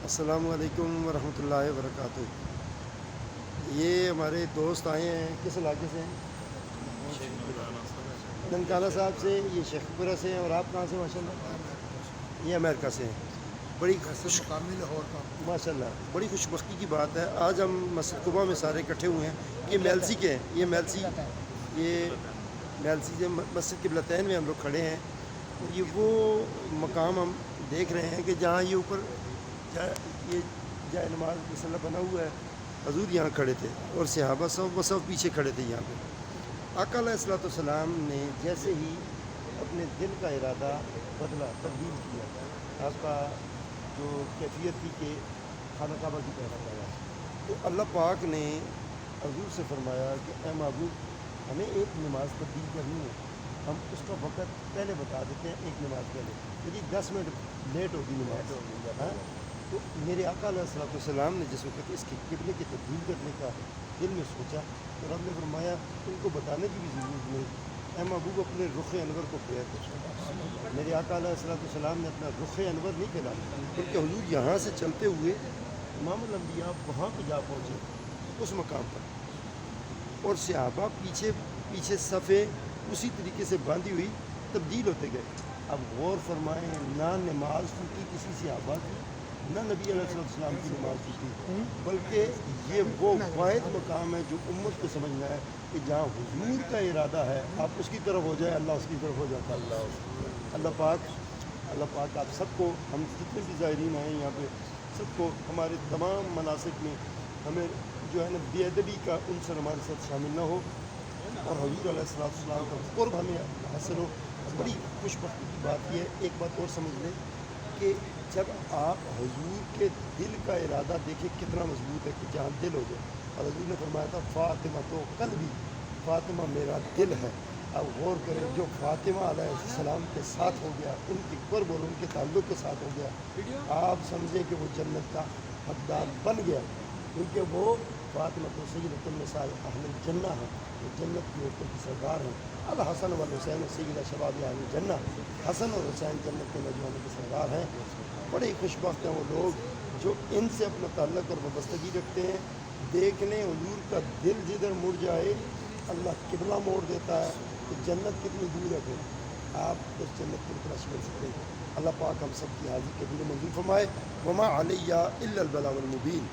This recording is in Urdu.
السلام علیکم ورحمۃ اللہ وبرکاتہ۔ یہ ہمارے دوست آئے ہیں، کس علاقے سے ہیں؟ ننکانہ صاحب سے، یہ شیخ پورہ سے ہیں، اور آپ کہاں سے ماشاء اللہ؟ یہ امریکہ سے ہیں۔ بڑی مقامی لاہور کا ماشاء اللہ بڑی خوش بختی کی بات ہے، آج ہم مسجد قباء میں سارے اکٹھے ہوئے ہیں۔ یہ میلسی کے ہیں، یہ میلسی سے مسجد قبلتین میں ہم لوگ کھڑے ہیں۔ یہ وہ مقام ہم دیکھ رہے ہیں کہ جہاں یہ اوپر یہ جائے نماز مسلح بنا ہوا ہے، حضور یہاں کھڑے تھے اور صحابہ سب پیچھے کھڑے تھے یہاں پہ۔ آقا علیہ الصلوۃ والسلام نے جیسے ہی اپنے دل کا ارادہ بدلا، تبدیل کیا، آپ کا جو کیفیت تھی کہ خانہ کعبہ کی طرف آیا، تو اللہ پاک نے حضور سے فرمایا کہ اے محبوب، ہمیں ایک نماز تبدیل کرنی ہے، ہم اس کا وقت پہلے بتا دیتے ہیں، ایک نماز پہلے، یعنی 10 منٹ لیٹ ہوگی نماز، ہاں؟ تو میرے آقا علیہ الصلوۃ والسلام نے جس وقت اس کی قبلے کی تبدیل کرنے کا دل میں سوچا، تو رب نے فرمایا ان کو بتانے کی بھی ضرورت نہیں، اے محبوب اپنے رخ انور کو پھیر دو۔ میرے آقا علیہ الصلوۃ والسلام نے اپنا رخ انور نہیں پھیلا، بلکہ حضور یہاں سے چلتے ہوئے امام الانبیاء وہاں پہ جا پہنچے اس مقام پر، اور صحابہ پیچھے صفیں اسی طریقے سے باندھی ہوئی تبدیل ہوتے گئے۔ اب غور فرمائیں، نہ نماز ٹوٹی کسی صحابہ کی، نہ نبی علیہ السلام کی نماز ٹوٹی، بلکہ یہ وہ واحد مقام ہے جو امت کو سمجھنا ہے کہ جہاں حضور کا ارادہ ہے آپ اس کی طرف ہو جائے، اللہ اس کی طرف ہو جاتا ہے۔ اللہ پاک آپ سب کو، ہم جتنے بھی زائرین ہیں یہاں پہ، سب کو ہمارے تمام مناسک میں ہمیں جو ہے نا بے ادبی کا عنصر ہمارے ساتھ شامل نہ ہو، اور حضور علیہ السلام کا قرب ہمیں حاصل ہو۔ بڑی خوش بختی کی بات یہ ہے، ایک بات اور سمجھ لیں کہ جب آپ حضور کے دل کا ارادہ دیکھیں کتنا مضبوط ہے کہ جہاں دل ہو جائے، اور حضور نے فرمایا تھا فاطمہ تو قلبی، فاطمہ میرا دل ہے۔ اب غور کریں، جو فاطمہ علیہ السلام کے ساتھ ہو گیا، ان کی قرب اور ان کے تعلق کے ساتھ ہو گیا، آپ سمجھیں کہ وہ جنت کا حقدار بن گیا، کیونکہ وہ فاطمہ تو سیدۃ النساء اہل الجنہ ہے، وہ جنت کی عورتوں کی سردار ہیں۔ الحسن والحسین سید شباب اہل الجنہ، حسن اور حسین جنت کے نوجوانوں کے سردار ہیں۔ بڑے خوش بخت ہیں وہ لوگ جو ان سے اپنا تعلق اور وابستگی رکھتے ہیں۔ دیکھنے حضور کا دل جدھر مڑ جائے اللہ قبلہ موڑ دیتا ہے، کہ جنت کتنی دور ہے، پھر آپ اس جنت کی تلاش کر سکتے ہیں۔ اللہ پاک ہم سب کی حاضری قبول منظور فرمائے۔ وما علیہ الا البلاغ المبین۔